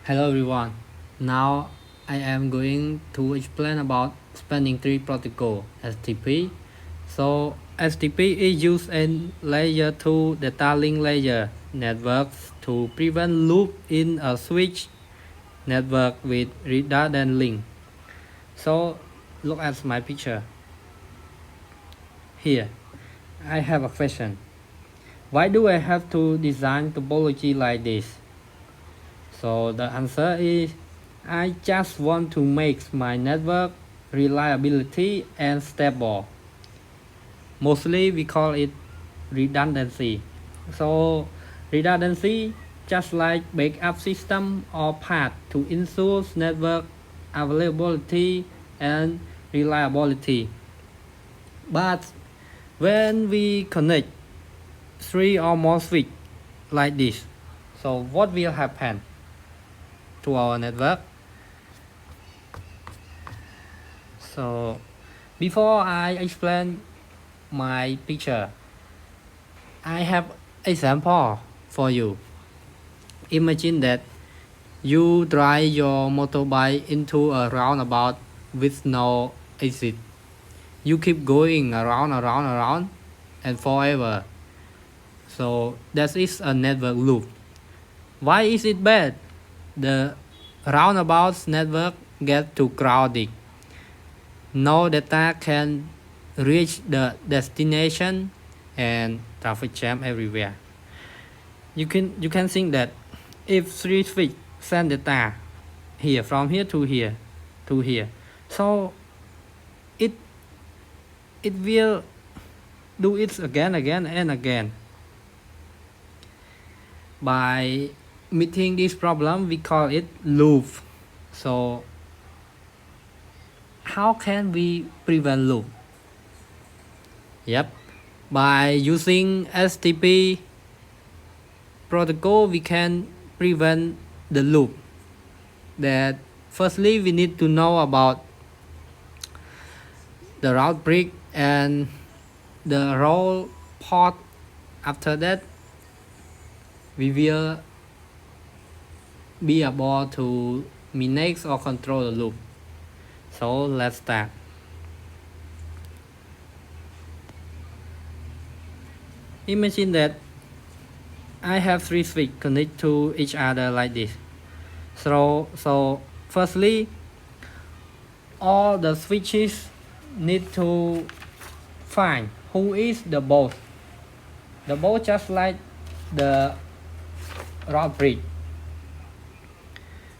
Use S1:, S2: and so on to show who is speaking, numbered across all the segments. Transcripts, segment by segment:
S1: Hello everyone. Now I am going to explain about spanning tree protocol STP. So STP is used in layer 2 data link layer networks to prevent loop in a switch network with redundant link. So look at my picture. Here I have a question. Why do I have to design topology like this? So the answer is I just want to make my network reliability and stable. Mostly we call it redundancy. So redundancy just like backup system or path to ensure network availability and reliability. But when we connect three or more switch like this, so what will happen to our network? So before I explain my picture, I have example for you. Imagine that you drive your motorbike into a roundabout with no exit. You keep going around and forever. So that is a network loop. Why is it bad? The roundabout network get too crowded. No data can reach the destination and traffic jam everywhere. You can think that if three switch send data here from here to here to here, so it it will do it again and again. By meeting this problem, we call it loop. So how can we prevent loop? Yep, by using STP protocol we can prevent the loop. That firstly we need to know about the route brick and the role port. After that we will be able to manage or control the loop. So let's start. Imagine that I have three switches connect to each other like this. So firstly, all the switches need to find who is the boss. The boss just like the route bridge.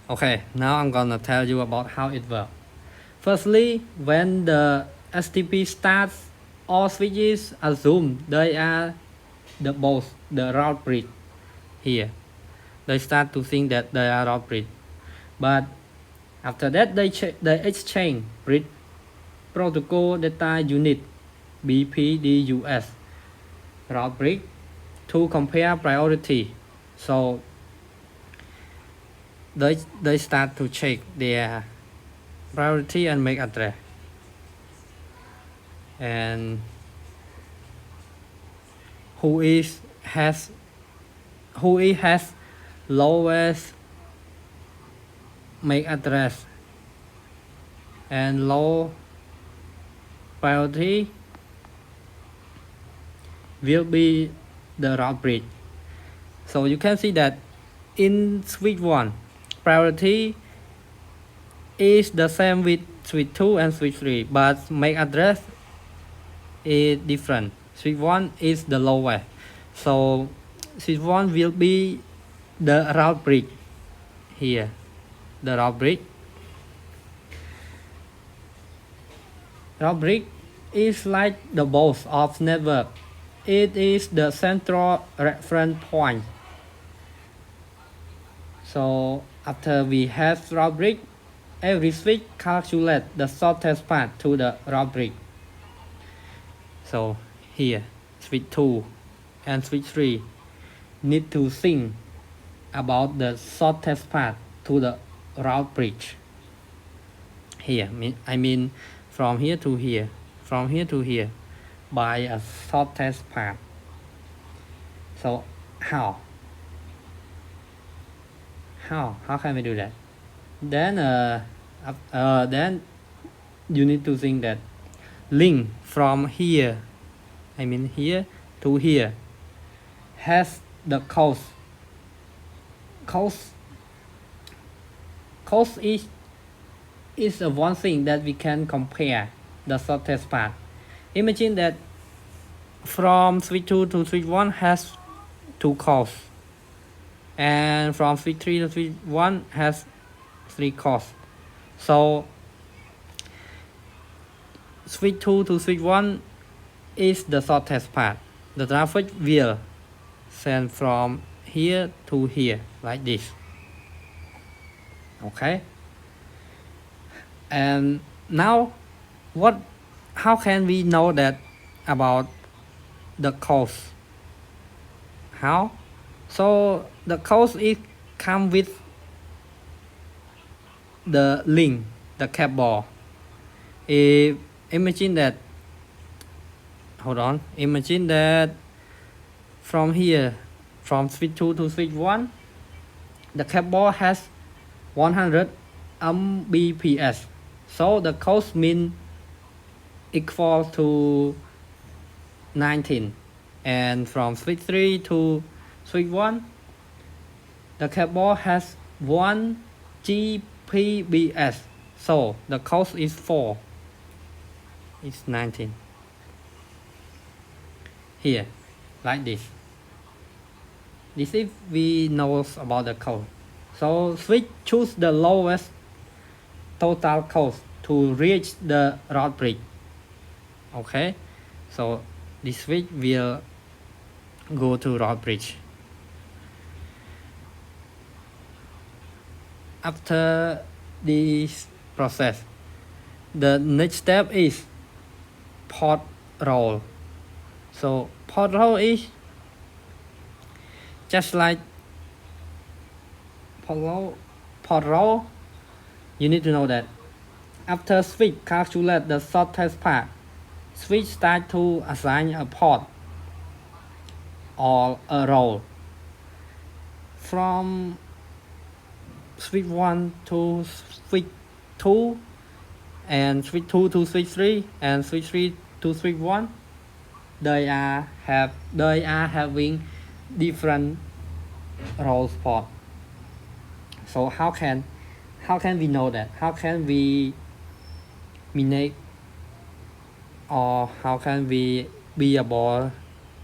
S1: Okay, now I'm gonna tell you about how it works. Firstly, when the STP starts, all switches assume they are the boss, the route bridge here. They start to think that they are route bridge. But after that, they exchange bridge protocol data unit BPDUS route bridge to compare priority. So they start to check their priority and make address. And who has lowest make address and low priority will be the route bridge. So you can see that in switch 1 priority is the same with switch 2 and switch 3, but make address is different. Switch 1 is the lowest, so switch 1 will be the route bridge here. The route bridge is like the boss of network. It is the central reference point. So after we have route bridge, every switch calculate the shortest path to the route bridge. So here switch 2 and switch 3 need to think about the shortest path to the route bridge. Here I mean from here to here, from here to here by a shortest path. So how How can we do that? Then then you need to think that link from here, I mean here to here, has the cost. Cost is one thing that we can compare the shortest path. Imagine that from switch 2 to switch 1 has 2 costs, and from switch 3 to switch 1 has 3 costs. So switch 2 to switch 1 is the shortest path. The traffic will send from here to here like this. Okay, and now how can we know that about the cost? How? So the cost is come with the link, the cable. Imagine that from here, from switch 2 to switch 1, the cable has 100 Mbps. So the cost mean equal to 19. And from switch 3 to switch 1, the cable has 1 Gbps. So the cost is 4. It's 19. Here, like this. This if we know about the cost. So switch choose the lowest total cost to reach the route bridge. Okay, so this switch will go to route bridge. After this process, the next step is port roll. So port roll is just like port roll. You need to know that after switch calculate the shortest path, switch start to assign a port or a roll from switch 1 to switch 2, and switch 2 to switch 3, and switch 3 to switch 1. They are having different roll port. So how can we know that? How can we manage, or how can we be able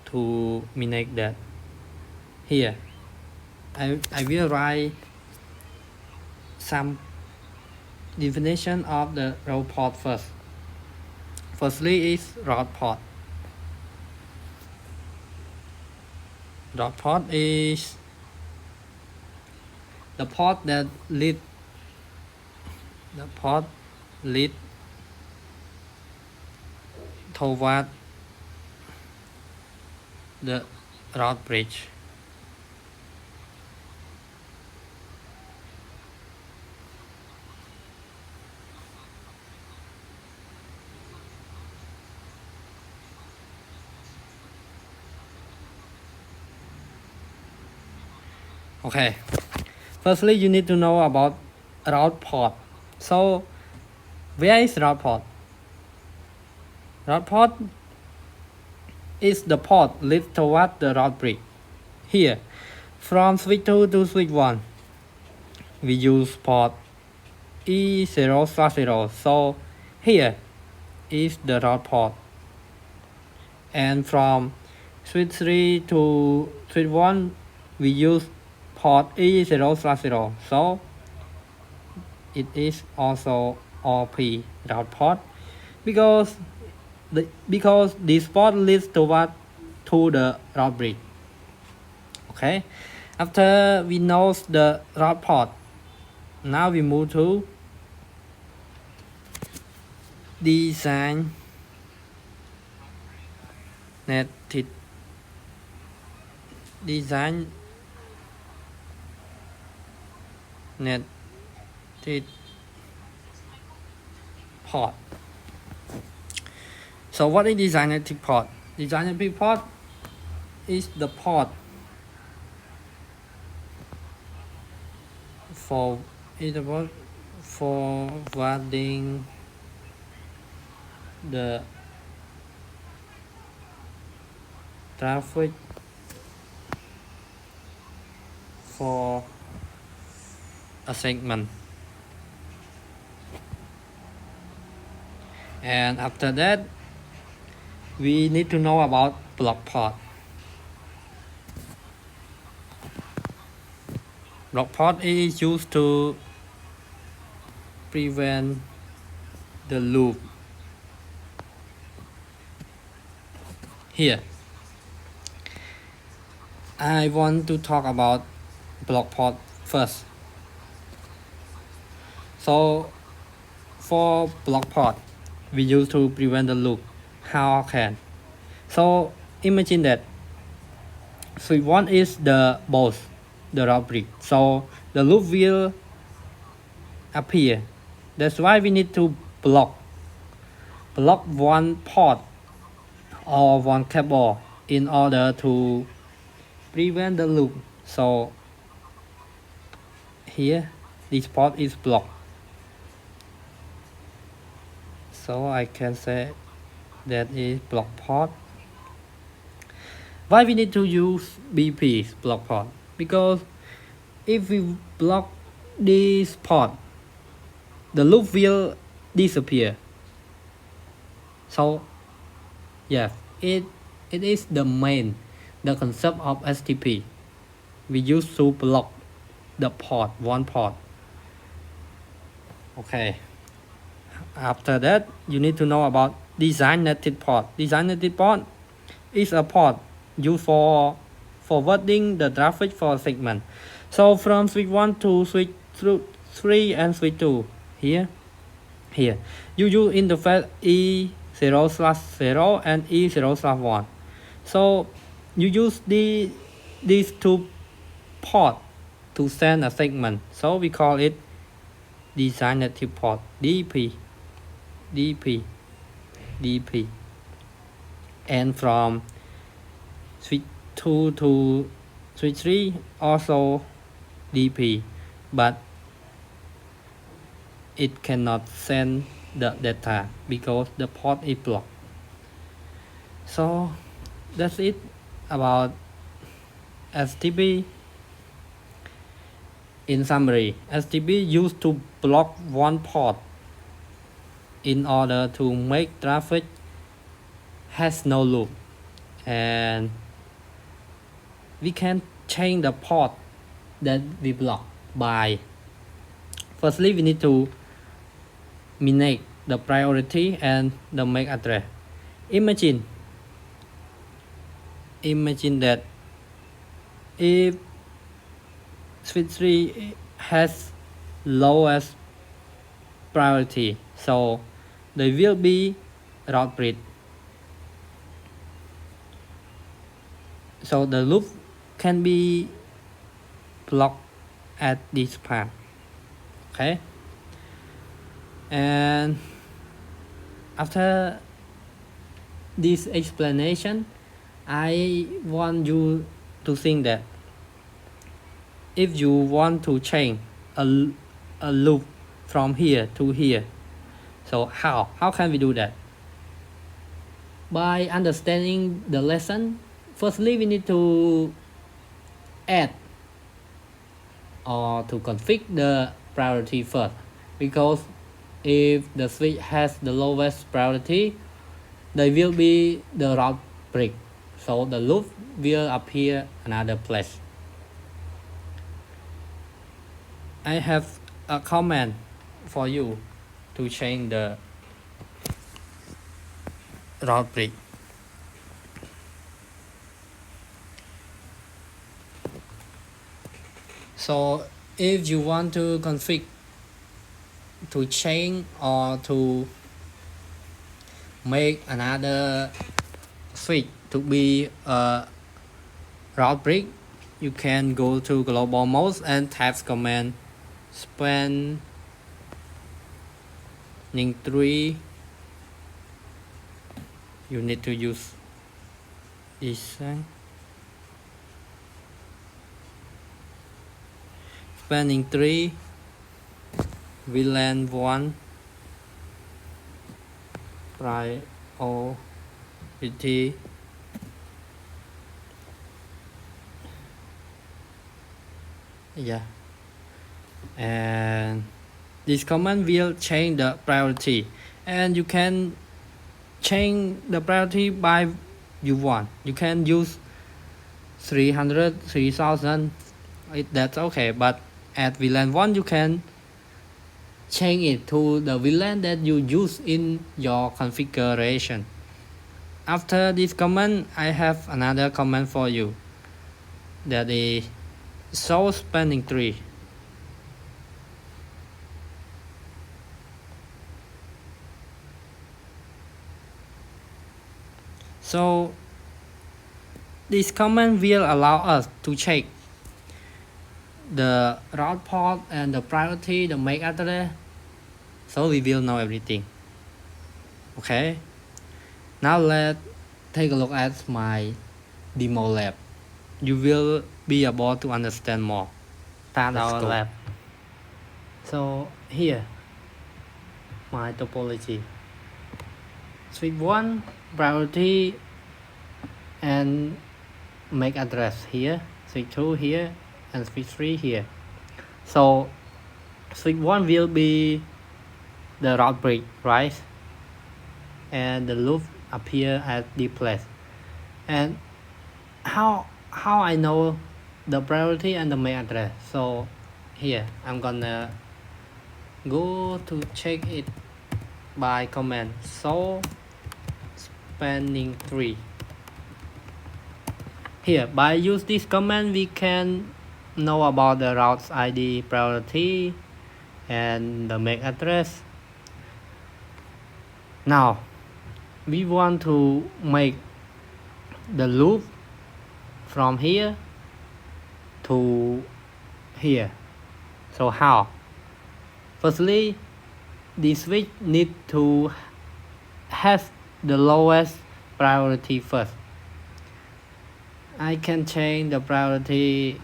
S1: to manage that? Here I will write some definition of the roll port first. Firstly is route port. Route port is the port that lead toward the route bridge. Okay, firstly you need to know about route port. So where is route port? Route port is the port lead toward the route bridge. Here, from switch 2 to switch 1, we use port E0/0. So here is the route port. And from switch 3 to switch 1, we use port E0/0. So it is also OP route port, because this port leads to the route bridge. Okay, after we know the route port, now we move to design netted port. So what is designated port? Designated port is the port for it about forwarding the traffic for a segment. And after that, we need to know about block port. Block port is used to prevent the loop. Here, I want to talk about block port first. So for block port, we use to prevent the loop. How can? So imagine that switch 1 is the both the route brick. So the loop will appear. That's why we need to block one port or one cable in order to prevent the loop. So here this port is blocked. So I can say that is block port. Why we need to use BP block port? Because if we block this port, the loop will disappear. So yes, it is the concept of STP. We use to block the port, one port. Okay. After that, you need to know about designated port. Designated port is a port used for forwarding the traffic for a segment. So from switch 1 to switch 3 and switch 2, here, you use interface E0/0 and E0/1. So you use these two ports to send a segment. So we call it designated port, DP. And from switch 2 to switch 3 also DP, but it cannot send the data because the port is blocked. So that's it about STP. In summary, STP used to block one port in order to make traffic has no loop, and we can change the port that we block by firstly we need to manage the priority and the MAC address. Imagine that if switch 3 has lowest priority, so there will be route bridge. So the loop can be blocked at this part. Okay. And after this explanation, I want you to think that if you want to change a loop from here to here, so how can we do that? By understanding the lesson, firstly we need to add or to configure the priority first, because if the switch has the lowest priority, there will be the route break, so the loop will appear another place. I have a comment for you to change the route break. So if you want to configure to change or to make another switch to be a route break, you can go to global mode and type command spanning tree. You need to use this spanning 3, VLAN 1, priority, and this command will change the priority, and you can change the priority by you want. You can use 300, 3000, that's okay, but at VLAN 1 you can change it to the VLAN that you use in your configuration. After this command, I have another command for you, that is show spanning tree. So this command will allow us to check the route port and the priority, the MAC address, so we will know everything. Okay, now let's take a look at my demo lab. You will be able to understand more. Start our lab. So here, my topology. Switch 1, priority and MAC address here. Switch 2 here, and switch 3 here. So switch 1 will be the route bridge, right? And the loop appear at the place. And how I know the priority and the MAC address? So here I'm gonna go to check it by command show spanning tree. Here, by use this command, we can know about the route's ID, priority, and the MAC address. Now, we want to make the loop from here to here. So how? Firstly, the switch need to have the lowest priority first. I can change the priority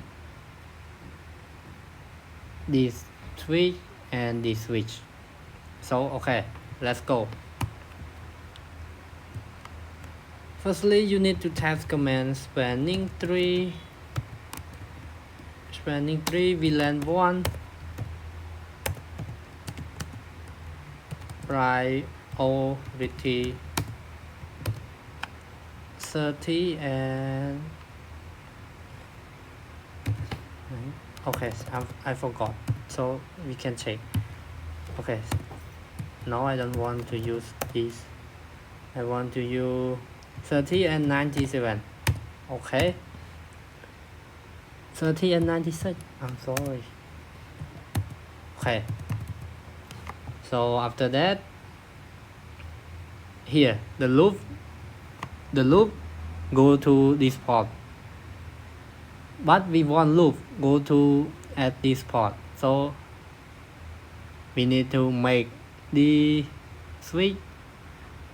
S1: this switch and this switch. So okay, let's go. Firstly, you need to type command spanning tree VLAN 1 priority 30 and okay, I forgot, so we can check. Okay, now I don't want to use this. I want to use 30 and 97. Okay, 30 and 96. I'm sorry. Okay, so after that, here the loop go to this port, but we want loop go to at this port, so we need to make the switch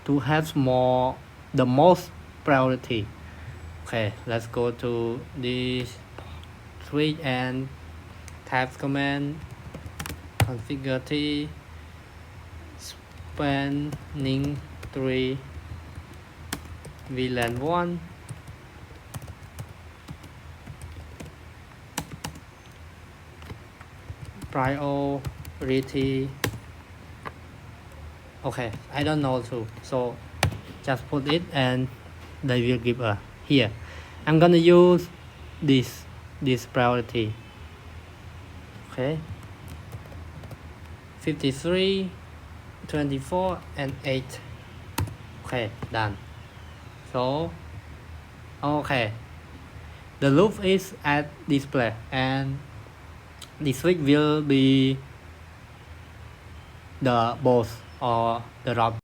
S1: to have the most priority. Okay, let's go to this switch and type command configure T spanning tree VLAN 1 priority. Okay, I don't know too, so just put it and they will give a here. I'm gonna use this priority. Okay, 53, 24 and 8. Okay, done. So okay, the loop is at display and the switch will be the both or the route